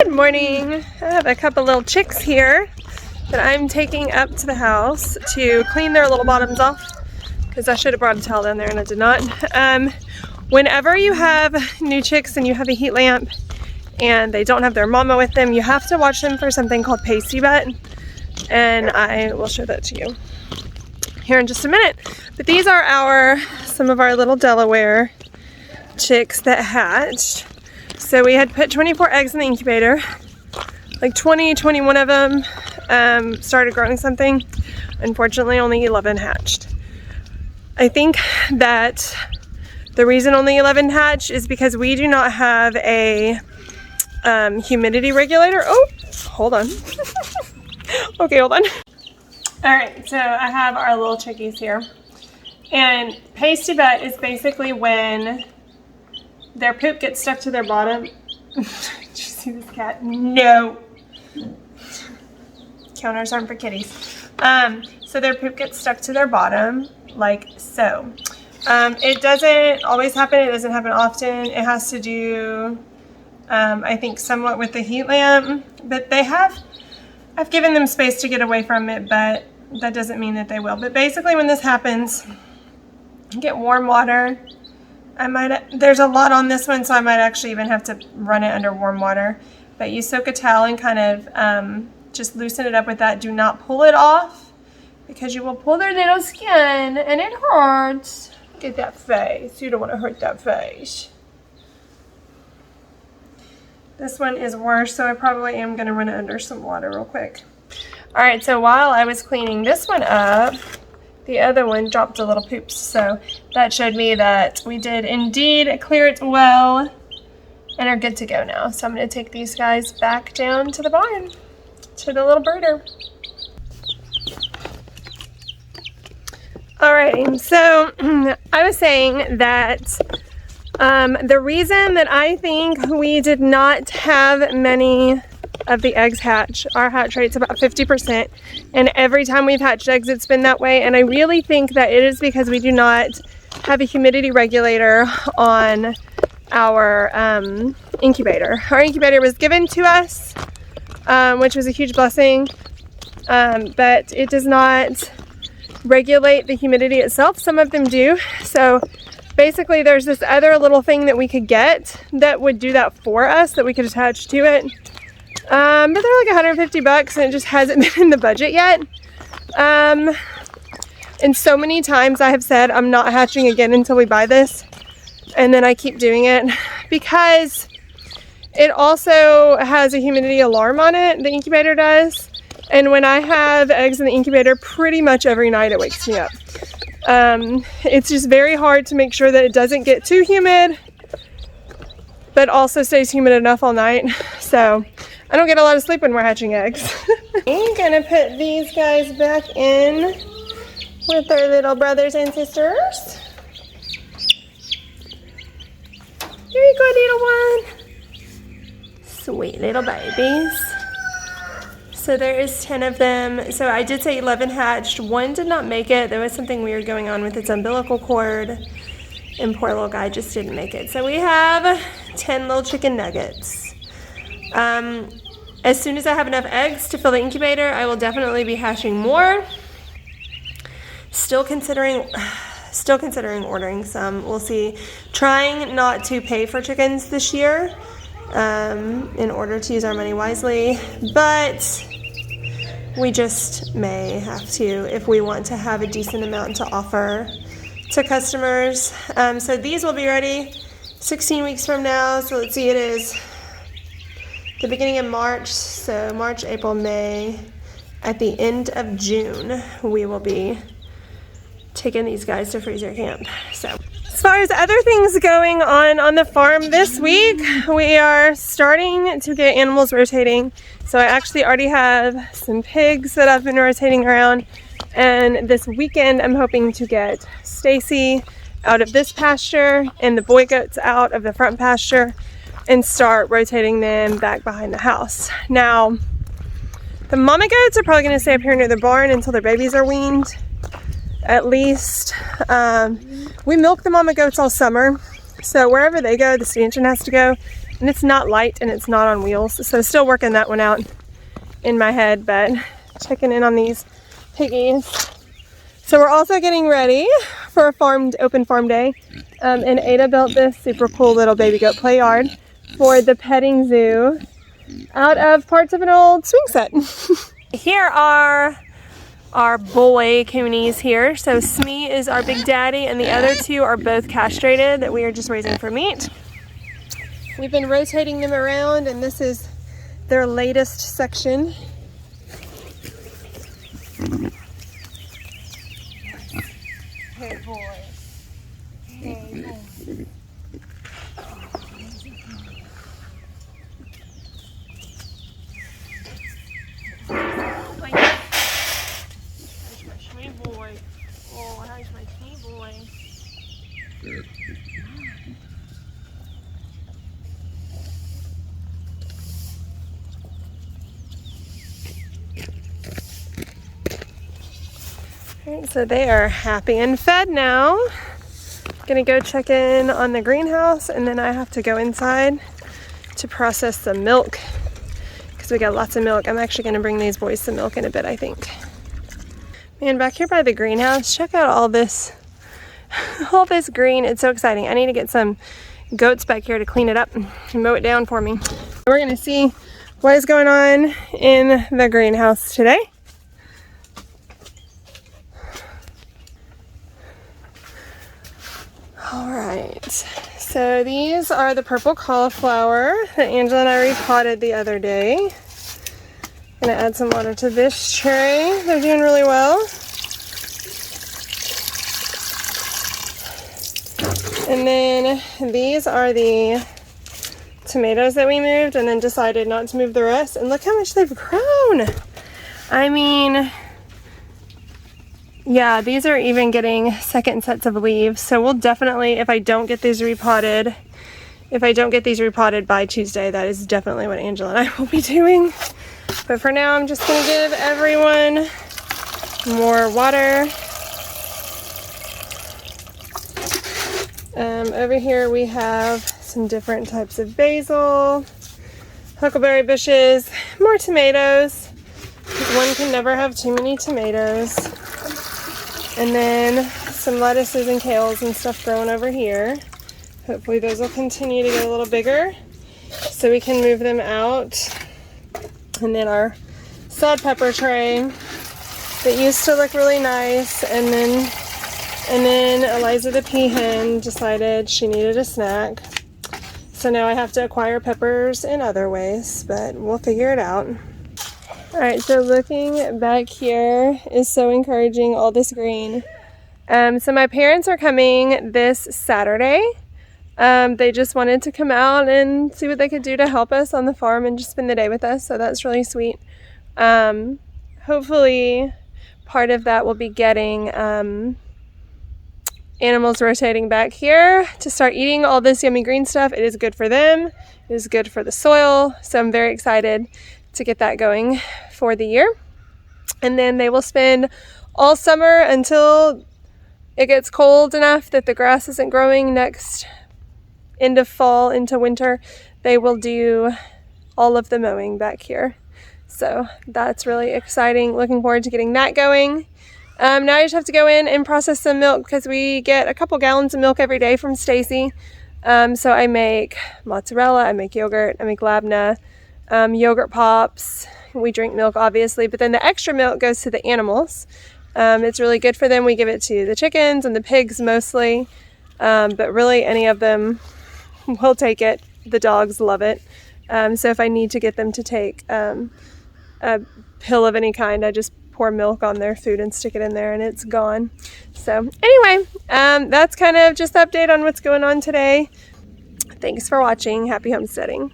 Good morning. I have a couple little chicks here that I'm taking up to the house to clean their little bottoms off because I should have brought a towel down there and I did not. Whenever you have new chicks and you have a heat lamp and they don't have their mama with them, you have to watch them for something called Pasty Butt, and I will show that to you here in just a minute. But these are some of our little Delaware chicks that hatched. So we had put 24 eggs in the incubator. Like 21 of them started growing something. Unfortunately, only 11 hatched. I think that the reason only 11 hatched is because we do not have a humidity regulator. Oh, hold on. Okay, hold on. All right, so I have our little chickies here. And Pasty Butt is basically when their poop gets stuck to their bottom. Did you see this cat? No. Counters aren't for kitties. So their poop gets stuck to their bottom, like so. It doesn't always happen. It doesn't happen often. It has to do, I think, somewhat with the heat lamp. But I've given them space to get away from it, but that doesn't mean that they will. But basically when this happens, you get warm water. There's a lot on this one, so I might actually even have to run it under warm water. But you soak a towel and kind of just loosen it up with that. Do not pull it off because you will pull their little skin and it hurts. Look at that face. You don't want to hurt that face. This one is worse, so I probably am going to run it under some water real quick. All right, so while I was cleaning this one up, the other one dropped a little poops, so that showed me that we did indeed clear it well and are good to go now. So I'm going to take these guys back down to the barn, to the little brooder. Alright, so I was saying that the reason that I think we did not have many of the eggs hatch, our hatch rate's about 50%, and every time we've hatched eggs it's been that way, and I really think that it is because we do not have a humidity regulator on our incubator. Our incubator was given to us, which was a huge blessing, but it does not regulate the humidity itself. Some of them do, so basically there's this other little thing that we could get that would do that for us, that we could attach to it. But they're like $150 and it just hasn't been in the budget yet. And so many times I have said I'm not hatching again until we buy this, and then I keep doing it because it also has a humidity alarm on it, the incubator does, and when I have eggs in the incubator, pretty much every night it wakes me up. It's just very hard to make sure that it doesn't get too humid but also stays humid enough all night, so I don't get a lot of sleep when we're hatching eggs. I'm gonna put these guys back in with their little brothers and sisters. Here you go, little one. Sweet little babies. So there is 10 of them. So I did say 11 hatched. One did not make it. There was something weird going on with its umbilical cord, and poor little guy just didn't make it. So we have 10 little chicken nuggets. As soon as I have enough eggs to fill the incubator, I will definitely be hatching more. Still considering ordering some. We'll see. Trying not to pay for chickens this year in order to use our money wisely, but we just may have to if we want to have a decent amount to offer to customers. So these will be ready 16 weeks from now. So let's see, it is the beginning of March, so March, April, May. At the end of June, we will be taking these guys to freezer camp. So as far as other things going on the farm this week, we are starting to get animals rotating. So I actually already have some pigs that I've been rotating around, and this weekend I'm hoping to get Stacy out of this pasture and the boy goats out of the front pasture and start rotating them back behind the house. Now, the mama goats are probably going to stay up here near the barn until their babies are weaned, at least. We milk the mama goats all summer, so wherever they go, the stanchion has to go. and it's not light and it's not on wheels. So still working that one out in my head, but checking in on these piggies. So we're also getting ready for a open farm day. And Ada built this super cool little baby goat play yard for the petting zoo out of parts of an old swing set. Here are our boy Kunekunes here. So Smee is our big daddy and the other two are both castrated that we are just raising for meat. We've been rotating them around and this is their latest section. Hey boy. Hey boy. Boy. Oh, how's my tea boy? Alright, so they are happy and fed now. Gonna go check in on the greenhouse and then I have to go inside to process some milk because we got lots of milk. I'm actually gonna bring these boys some milk in a bit, I think. Man, back here by the greenhouse, check out all this green. It's so exciting. I need to get some goats back here to clean it up and mow it down for me. We're gonna see what is going on in the greenhouse today. All right, so these are the purple cauliflower that Angela and I repotted the other day. Gonna add some water to this tray. They're doing really well. And then these are the tomatoes that we moved and then decided not to move the rest. And look how much they've grown. I mean, yeah, these are even getting second sets of leaves. So we'll definitely, if I don't get these repotted by Tuesday, that is definitely what Angela and I will be doing. But for now, I'm just gonna give everyone more water. Over here we have some different types of basil, huckleberry bushes, more tomatoes. One can never have too many tomatoes. And then some lettuces and kales and stuff growing over here. Hopefully those will continue to get a little bigger so we can move them out. And then our sod pepper tray that used to look really nice, and then Eliza the peahen decided she needed a snack. So now I have to acquire peppers in other ways, but we'll figure it out. Alright, so looking back here is so encouraging, all this green. So my parents are coming this Saturday. They just wanted to come out and see what they could do to help us on the farm and just spend the day with us, so that's really sweet. Hopefully part of that will be getting animals rotating back here to start eating all this yummy green stuff. It is good for them, it is good for the soil, so I'm very excited to get that going for the year. And then they will spend all summer until it gets cold enough that the grass isn't growing next end of fall into winter. They will do all of the mowing back here. So that's really exciting. Looking forward to getting that going. Now I just have to go in and process some milk because we get a couple gallons of milk every day from Stacy. So I make mozzarella, I make yogurt, I make labna, yogurt pops. We drink milk obviously, but then the extra milk goes to the animals. It's really good for them. We give it to the chickens and the pigs mostly, but really any of them will take it. The dogs love it. So if I need to get them to take a pill of any kind, I just pour milk on their food and stick it in there and it's gone. So anyway, that's kind of just the update on what's going on today. Thanks for watching. Happy homesteading.